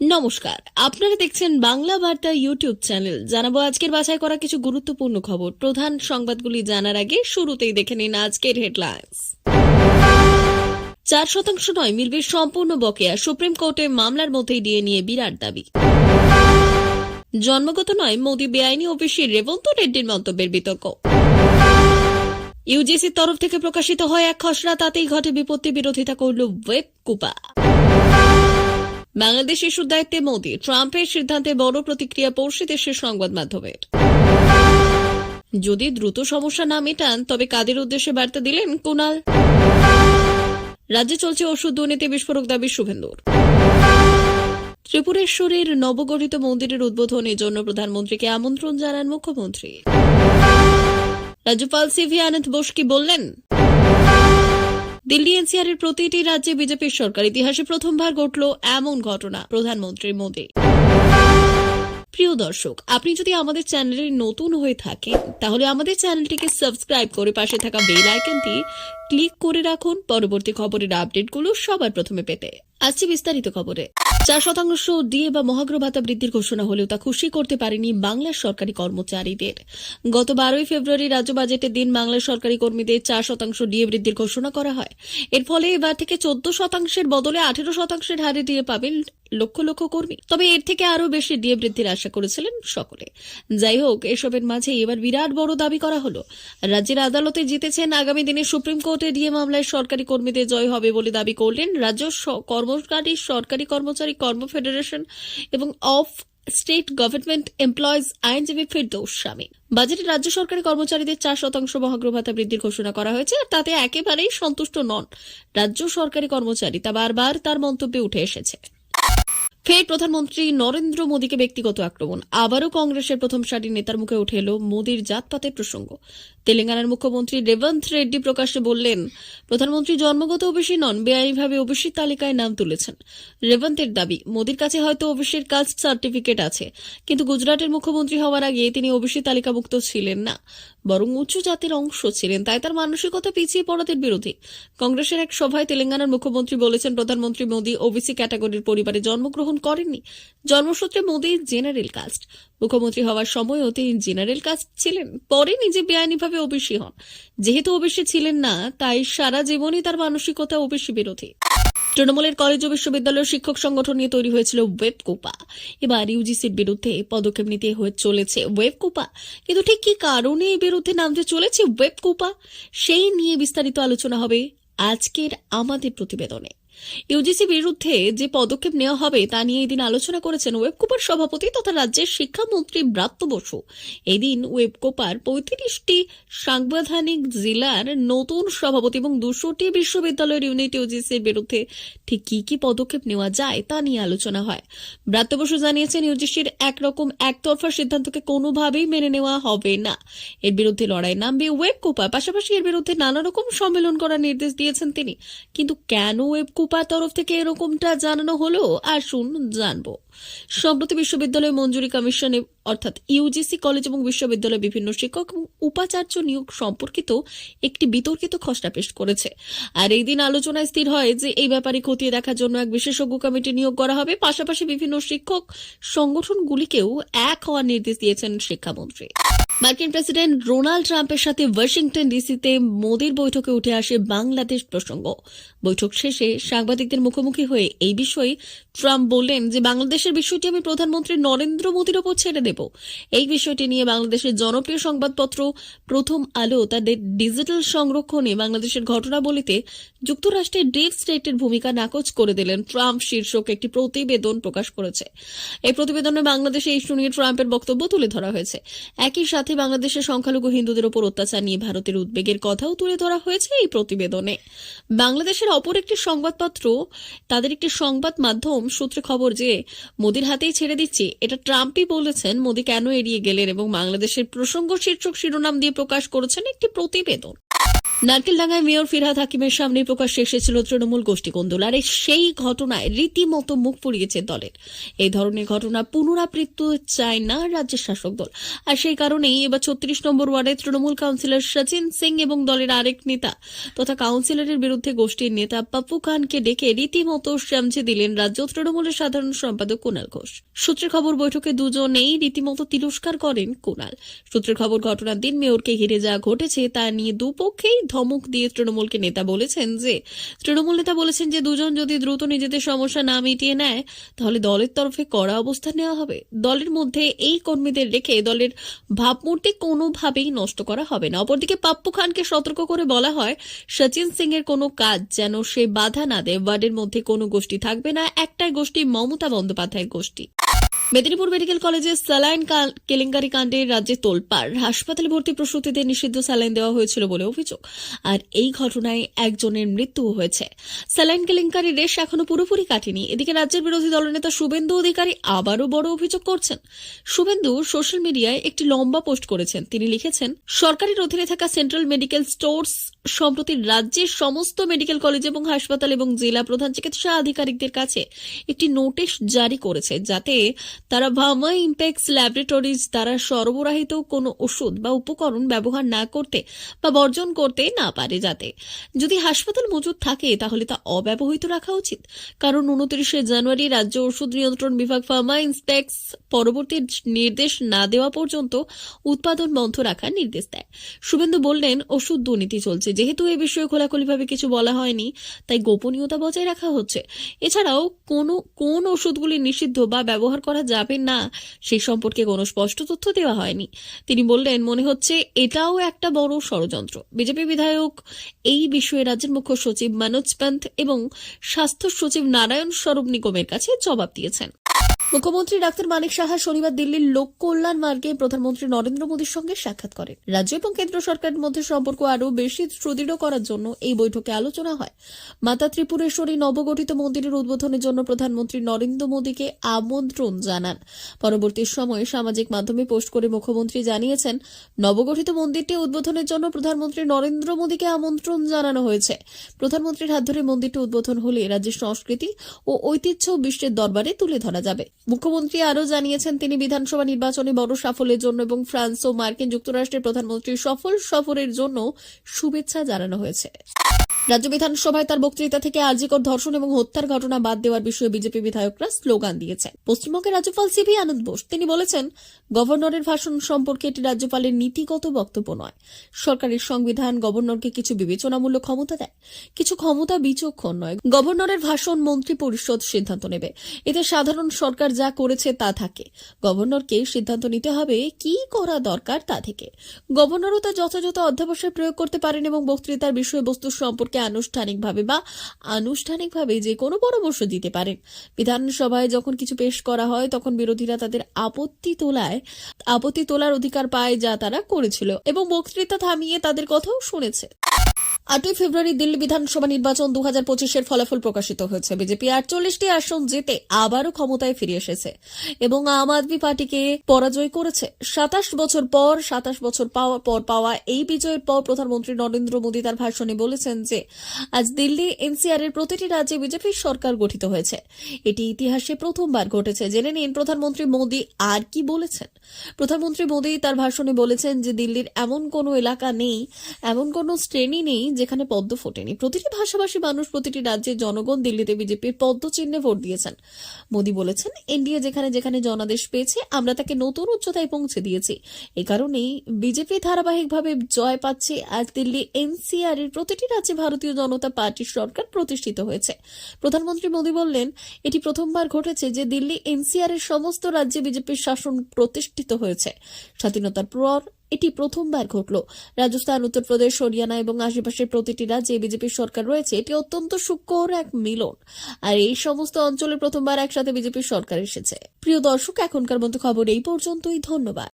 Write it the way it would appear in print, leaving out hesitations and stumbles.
নমস্কার, আপনারা দেখছেন বাংলা বার্তা ইউটিউব চ্যানেল। জানাবো আজকের বাছাই করা কিছু গুরুত্বপূর্ণ খবর। প্রধান সংবাদগুলি জানার আগে শুরুতেই দেখে নিন আজকের হেডলাইন্স। 4% নয়, মিলবে সম্পূর্ণ বকেয়া। সুপ্রিম কোর্টে মামলার মধ্যেই ডিএ নিয়ে বিরাট দাবি। জন্মগত নয়, মোদি বেআইনি ওবিসি, রেবন্ত রেড্ডির মন্তব্যের বিতর্ক। ইউজিসির তরফ থেকে প্রকাশিত হয় এক খসড়া, তাতেই ঘটে বিপত্তি, বিরোধিতা করল ওয়েব কুপা। বাংলাদেশ ইস্যুর দায়িত্বে মোদি, ট্রাম্পের সিদ্ধান্তে বড় প্রতিক্রিয়া পড়শি দেশের সংবাদ মাধ্যমের। যদি দ্রুত সমস্যা না মেটান তবে কাদের উদ্দেশ্যে বার্তা দিলেন কুণাল। রাজ্যে চলছে ওষুধ দুর্নীতি, বিস্ফোরক দাবি শুভেন্দুর। ত্রিপুরেশ্বরের নবগঠিত মন্দিরের উদ্বোধনের জন্য প্রধানমন্ত্রীকে আমন্ত্রণ জানান মুখ্যমন্ত্রী। রাজ্যপাল সিভি আনন্দ বোস কি বললেন? দিল্লি এনসিআর এর প্রতিটি রাজ্যে বিজেপির সরকার, ইতিহাসে প্রথমবার ঘটল এমন ঘটনা। প্রধানমন্ত্রী মোদি। প্রিয় দর্শক, আপনি যদি আমাদের চ্যানেলে নতুন হয়ে থাকেন তাহলে আমাদের চ্যানেলটিকে সাবস্ক্রাইব করে পাশে থাকা বেল আইকনটি ক্লিক করে রাখুন পরবর্তী খবরের আপডেটগুলো সবার প্রথমে পেতে। আসছে বিস্তারিত খবরে। 4% ডিএ বা মহার্ঘ ভাতা বৃদ্ধির ঘোষণা হলেও তা খুশি করতে পারেনি বাংলার সরকারি কর্মচারীদের। গত 12 ফেব্রুয়ারি রাজ্য বাজেটের দিন বাংলার সরকারি কর্মীদের 4% ডিএ বৃদ্ধির ঘোষণা করা হয়। এর ফলে এবার থেকে 14%-এর বদলে 18%-এর হারে ডিএ পাবেন লক্ষ লক্ষ কর্মী। তবে এর থেকে আরো বেশি ডিএ বৃদ্ধির আশা করেছিলেন সকলে। যাই হোক, এসবের মাঝে এবার বিরাট বড় দাবি করা হলো। রাজ্যের আদালতে জিতেছেন। আগামী দিনে সুপ্রিম কোর্টে ডিএ মামলায় সরকারি কর্মীদের জয় হবে বলে দাবি করলেন রাজ্য কর্মকারী সরকারি কর্মচারী কর্মফেডারেশন এবং অফ স্টেট গভর্নমেন্ট এমপ্লয়িজ আইনজীবী ফিরদৌস শামী। বাজেটে রাজ্য সরকারি কর্মচারীদের 4% মহার্ঘ ভাতা বৃদ্ধির ঘোষণা করা হয়েছে, আর তাতে একেবারেই সন্তুষ্ট নন রাজ্য সরকারি কর্মচারী। তা বারবার তার মন্তব্যে উঠে এসেছে। ফের প্রধানমন্ত্রী নরেন্দ্র মোদীকে ব্যক্তিগত আক্রমণ। আবারও কংগ্রেসের প্রথম সারির নেতার মুখে উঠে এলো মোদীর জাতপাতের প্রসঙ্গ। তেলেঙ্গানার মুখ্যমন্ত্রী রেবন্ত রেড্ডি প্রকাশ্যে বললেন, প্রধানমন্ত্রী জন্মগত ওবিসি নন, বেআইনিভাবে ওবিসির তালিকায় নাম তুলেছেন। রেবন্তের দাবি, মোদীর কাছে হয়তো ওবিসির কাস্ট সার্টিফিকেট আছে, কিন্তু গুজরাটের মুখ্যমন্ত্রী হওয়ার আগে তিনি ওবিসি তালিকাভুক্ত ছিলেন না, বরং উঁচু জাতের অংশ ছিলেন। তাই তার মানসিকতা পিছিয়ে পড়াদের বিরোধী। কংগ্রেসের এক সভায় তেলেঙ্গানার মুখ্যমন্ত্রী বলেছেন, প্রধানমন্ত্রী মোদী ওবিসি ক্যাটাগরির পরিবারে জন্মগ্রহণ করেননি। জন্মসূত্রে মোদী জেনারেল কাস্ট। মুখ্যমন্ত্রী হওয়ার সময়ও তিনি জেনারেল কাস্ট ছিলেন, পরে নিজে বেআইনিভাবে ওবিসি হন। যেহেতু ওবিসি ছিলেন না, তাই সারা জীবনই তার মানসিকতা ওবিসি বিরোধী। তৃণমূলের কলেজ ও বিশ্ববিদ্যালয়ের শিক্ষক সংগঠন নিয়ে তৈরি হয়েছিল ওয়েব কুপা। এবার ইউজিসির বিরুদ্ধে পদক্ষেপ নিতে চলেছে ওয়েব কুপা। কিন্তু ঠিক কি কারণে এই বিরুদ্ধে নামতে চলেছে ওয়েব কুপা, সেই নিয়ে বিস্তারিত আলোচনা হবে আজকের আমাদের প্রতিবেদনে। ইউজিসি বিরুদ্ধে যে পদক্ষেপ নেওয়া হবে তা নিয়ে এদিন আলোচনা করেছেন ওয়েবকোপার সভাপতি তথা রাজ্যের শিক্ষামন্ত্রী ব্রাত্য বসু। এদিন ওয়েবকোপার 35টি সাংবিধানিক জেলার নতুন সভাপতি এবং 200টি বিশ্ববিদ্যালয়ের ইউনিট ইউজিসির বিরুদ্ধে ঠিক কি কি পদক্ষেপ নেওয়া যায় তা নিয়ে আলোচনা হয়। ব্রাত্য বসু জানিয়েছেন, ইউজিসির একরকম একতরফা সিদ্ধান্তকে কোনোভাবেই মেনে নেওয়া হবে না। এর বিরুদ্ধে লড়াই নামবে ওয়েবকোপা। পাশাপাশি এর বিরুদ্ধে নানা রকম সম্মেলন করার নির্দেশ দিয়েছেন তিনি। কিন্তু কেন ওয়েবকোপার তরফ থেকে এরকমটা জানানো হলো, আসুন জানবো। সম্প্রতি বিশ্ববিদ্যালয় মঞ্জুরি কমিশনে অর্থাৎ ইউজিসি কলেজ এবং বিশ্ববিদ্যালয় বিভিন্ন শিক্ষক এবং উপাচার্য নিয়োগ সম্পর্কিত একটি বিতর্কিত খসড়া পেশ করেছে। আর এই দিন আলোচনায় স্থির হয় যে এই ব্যাপারে খতিয়ে দেখার জন্য এক বিশেষজ্ঞ কমিটি নিয়োগ করা হবে। পাশাপাশি বিভিন্ন শিক্ষক সংগঠনগুলিকেও এক হওয়ার নির্দেশ দিয়েছেন শিক্ষামন্ত্রী। মার্কিন প্রেসিডেন্ট ডোনাল্ড ট্রাম্পের সাথে ওয়াশিংটন ডিসিতে মোদির বৈঠকে উঠে আসে বাংলাদেশ প্রসঙ্গ। বৈঠক শেষে সাংবাদিকদের মুখোমুখি হয়ে এই বিষয়ে ট্রাম্প বললেন যে বাংলাদেশের বিষয়টি আমি প্রধানমন্ত্রী নরেন্দ্র মোদীর ওপর ছেড়ে দেব। এই বিষয়টি নিয়ে বাংলাদেশের জনপ্রিয় সংবাদপত্র প্রথম আলো তাদের ডিজিটাল সংরক্ষণে বাংলাদেশের ঘটনাবলিতে যুক্তরাষ্ট্রের ডিপ স্টেটের ভূমিকা নাকচ করে দিলেন ট্রাম্প শীর্ষক একটি প্রতিবেদন প্রকাশ করেছে। এই প্রতিবেদনে বাংলাদেশে ইস্যু নিয়ে ট্রাম্পের বক্তব্য তুলে ধরা হয়েছে। একই সাথে বাংলাদেশের সংখ্যালঘু হিন্দুদের উপর অত্যাচার নিয়ে ভারতের উদ্বেগের কথাও তুলে ধরা হয়েছে এই প্রতিবেদনে। বাংলাদেশের অপর একটি সংবাদপত্র তাদের একটি সংবাদ মাধ্যম সূত্রে খবর যে মোদির হাতেই ছেড়ে দিচ্ছি, এটা ট্রাম্পই বলেছেন। মোদি কেন এড়িয়ে গেলেন এবং বাংলাদেশের প্রসঙ্গ শীর্ষক শিরোনাম দিয়ে প্রকাশ করেছেন একটি প্রতিবেদন। নারকেলডাঙ্গায় মেয়র ফিরহাদ হাকিমের সামনে প্রকাশ্যে এসেছিল তৃণমূল গোষ্ঠী কোন্দল, আর সেই ঘটনায় রীতিমতো মুখ পুড়িয়েছে দলের। এই ধরনের ঘটনা পুনরাবৃত্তি চায় না রাজ্যের শাসক দল, আর সেই কারণেই এবার 36 নম্বর ওয়ার্ডে তৃণমূল কাউন্সিলর সচিন সিং এবং দলের আরেক নেতা তথা কাউন্সিলরের বিরুদ্ধে গোষ্ঠীর নেতা পাপ্পু খানকে ডেকে রীতিমতো সামছে দিলেন রাজ্য তৃণমূলের সাধারণ সম্পাদক কুণাল ঘোষ। সূত্রের খবর, বৈঠকে দুজনেই রীতিমতো তিরস্কার করেন কুণাল। সূত্রের খবর, ঘটনার দিন মেয়রকে ঘিরে যা ঘটেছে তা নিয়ে দুপক্ষেই ধমক দিয়ে তৃণমূলকে নেতা বলেছেন যে তৃণমূল নেতা বলেছেন যে দুজন যদি দ্রুত নিজেদের সমস্যা না মিটিয়ে নেয় তাহলে দলের তরফে কড়া অবস্থান নেওয়া হবে। দলের মধ্যে এই কর্মীদের রেখে দলের ভাবমূর্তি কোনোভাবেই নষ্ট করা হবে না। অপরদিকে পাপ্পু খানকে সতর্ক করে বলা হয় সচিন সিং এর কোনো কাজ যেন সে বাধা না দেয়। ওয়ার্ডের মধ্যে কোনো গোষ্ঠী থাকবে না, একটাই গোষ্ঠী, মমতা বন্দ্যোপাধ্যায়ের গোষ্ঠী। মেদিনীপুর মেডিকেল কলেজে স্যালাইন কেলেঙ্কারি কাণ্ডে রাজ্যে তোলপাড়। হাসপাতালে ভর্তি প্রসূতিদের নিষিদ্ধ স্যালাইন দেওয়া হয়েছিল বলে অভিযোগ, আর এই ঘটনায় একজনের মৃত্যুও হয়েছে। স্যালাইন কেলেঙ্কারির রেশ এখনো পুরোপুরি কাটেনি। এদিকে রাজ্যের বিরোধী দলনেতা শুভেন্দু অধিকারী আবারও বড় অভিযোগ করছেন। শুভেন্দু সোশ্যাল মিডিয়ায় একটি লম্বা পোস্ট করেছেন। তিনি লিখেছেন, সরকারের অধীনে থাকা সেন্ট্রাল মেডিকেল স্টোর্স সম্প্রতি রাজ্যের সমস্ত মেডিকেল কলেজ এবং হাসপাতাল এবং জেলা প্রধান চিকিৎসা আধিকারিকদের কাছে একটি নোটিশ জারি করেছে, যাতে তারা ভার্মা ইম্প্যাক্স ল্যাবরেটরিজ দ্বারা সরবরাহিত কোনো ওষুধ বা উপকরণ ব্যবহার না করতে বা বর্জন করতে না পারে। যাতে যদি হাসপাতাল মজুদ থাকে তাহলে তা অব্যবহৃত রাখা উচিত, কারণ 29 জানুয়ারি রাজ্য ওষুধ নিয়ন্ত্রণ বিভাগ ফার্মা ইন্সপেক্টস পরবর্তী নির্দেশ না দেওয়া পর্যন্ত উৎপাদন বন্ধ রাখার নির্দেশ দেয়। শুভেন্দু বললেন, ওষুধ দুর্নীতি চলছে, যেহেতু এ বিষয়ে খোলাখুলিভাবে কিছু বলা হয়নি তাই গোপনীয়তা বজায় রাখা হচ্ছে। এছাড়াও কোন ওষুধগুলি নিষিদ্ধ বা ব্যবহার করা যাবে না সেই সম্পর্কে কোনো স্পষ্ট তথ্য দেওয়া হয়নি। তিনি বললেন, মনে হচ্ছে এটাও একটা বড় ষড়যন্ত্র। বিজেপি বিধায়ক এই বিষয়ে রাজ্যের মুখ্য সচিব মনোজ পন্থ এবং স্বাস্থ্য সচিব নারায়ণ স্বরূপ নিগমের কাছে জবাব দিয়েছেন। মুখ্যমন্ত্রী ডাক্তার মানিক সাহা শনিবার দিল্লির লোক কল্যাণ মার্গে প্রধানমন্ত্রী নরেন্দ্র মোদীর সঙ্গে সাক্ষাৎ করেন। রাজ্য এবং কেন্দ্র সরকারের মধ্যে সম্পর্ক আরও বেশি সুদৃঢ় করার জন্য এই বৈঠকে আলোচনা হয়। মাতা ত্রিপুরেশ্বরী নবগঠিত মন্দিরের উদ্বোধনের জন্য প্রধানমন্ত্রী নরেন্দ্র মোদীকে আমন্ত্রণ জানান। পরবর্তী সময়ে সামাজিক মাধ্যমে পোস্ট করে মুখ্যমন্ত্রী জানিয়েছেন, নবগঠিত মন্দিরটি উদ্বোধনের জন্য প্রধানমন্ত্রী নরেন্দ্র মোদীকে আমন্ত্রণ জানানো হয়েছে। প্রধানমন্ত্রীর হাত ধরে মন্দিরটি উদ্বোধন হলে রাজ্যের সংস্কৃতি ও ঐতিহ্য বিশ্বের দরবারে তুলে ধরা যাবে। মুখ্যমন্ত্রী আরও জানিয়েছেন, তিনি বিধানসভা নির্বাচনে বড় সাফল্যের জন্য এবং ফ্রান্স ও মার্কিন যুক্তরাষ্ট্রের প্রধানমন্ত্রীর সফল সফরের জন্য শুভেচ্ছা জানানো হয়েছে। রাজ্য বিধানসভায় তার বক্তৃতা থেকে আরজিকর ধর্ষণ এবং হত্যার ঘটনা বাদ দেওয়ার বিষয়ে বিজেপি বিধায়করা স্লোগান দিয়েছেন। পশ্চিমবঙ্গের রাজ্যপাল সিভি আনন্দ বোস তিনি বলেছেন, গভর্নরের ভাষণ সম্পর্কে এটি রাজ্যপালের নীতিগত বক্তব্য নয়। সরকারের সংবিধান গভর্নরকে কিছু বিবেচনামূলক ক্ষমতা দেয়, কিছু ক্ষমতা বিচক্ষণ নয়। গভর্নরের ভাষণ মন্ত্রী পরিষদ সিদ্ধান্ত নেবে, এতে সাধারণ সরকার যা করেছে তা থাকে। গভর্নরকে সিদ্ধান্ত নিতে হবে কি করা দরকার তা থেকে। গভর্নরও তা যথাযথ অধ্যাবসায় প্রয়োগ করতে পারেন এবং বক্তৃতার বিষয়বস্তু সম্পর্কে আনুষ্ঠানিকভাবে যে কোনো পরামর্শ দিতে পারেন। বিধানসভায় যখন কিছু পেশ করা হয় তখন বিরোধীরা তাদের আপত্তি তোলার অধিকার পায়, যা তারা করেছিল, এবং বক্তৃতা থামিয়ে তাদের কথাও শুনেছে। 8 ফেব্রুয়ারি দিল্লি বিধানসভা নির্বাচন 2025-এর ফলাফল প্রকাশিত হয়েছে। বিজেপি 48টি আসন জিতে আবারও ক্ষমতায় ফিরে এসেছে এবং আম আদমি পার্টিকে পরাজয় করেছে। 27 বছর পর পাওয়া এই বিজয়ের পর প্রধানমন্ত্রী নরেন্দ্র মোদী তার ভাষণে বলেছেন যে আজ দিল্লি এনসিআর এর প্রতিটি রাজ্যে বিজেপির সরকার গঠিত হয়েছে। এটি ইতিহাসে প্রথমবার ঘটেছে। জেনে নিন প্রধানমন্ত্রী মোদী আর কি বলেছেন। প্রধানমন্ত্রী মোদী তার ভাষণে বলেছেন যে দিল্লির এমন কোনো এলাকা নেই, এমন কোনো শ্রেণী নেই যেখানে পদ্ম ফোটেনি। প্রতিটি ভাষাভাষী মানুষ, প্রতিটি রাজ্যের জনগণ দিল্লিতে বিজেপির পদ্ম চিহ্নে ভোট দিয়েছেন। মোদী বলেছেন, এনডিএ যেখানে যেখানে জনাদেশ পেয়েছে আমরা তাকে নতুন উচ্চতায় পৌঁছে দিয়েছি। এই কারণেই বিজেপি ধারাবাহিকভাবে জয় পাচ্ছে। আজ দিল্লি এনসিআর এর প্রতিটি রাজ্যে ভারতীয় জনতা পার্টির সরকার প্রতিষ্ঠিত হয়েছে। প্রধানমন্ত্রী মোদী বললেন, এটি প্রথমবার ঘটেছে যে দিল্লি এনসিআর এর সমস্ত রাজ্যে বিজেপির শাসন প্রতিষ্ঠিত হয়েছে। স্বাধীনতার পর এটি প্রথমবার ঘটল। রাজস্থান, উত্তরপ্রদেশ, হরিয়ানা এবং আশেপাশের প্রতিটি রাজ্যে বিজেপির সরকার রয়েছে। এটি অত্যন্ত সুখকর এক মিলন, আর এই সমস্ত অঞ্চলে প্রথমবার একসাথে বিজেপির সরকার এসেছে। প্রিয় দর্শক, এখনকার মতো খবর এই পর্যন্তই। ধন্যবাদ।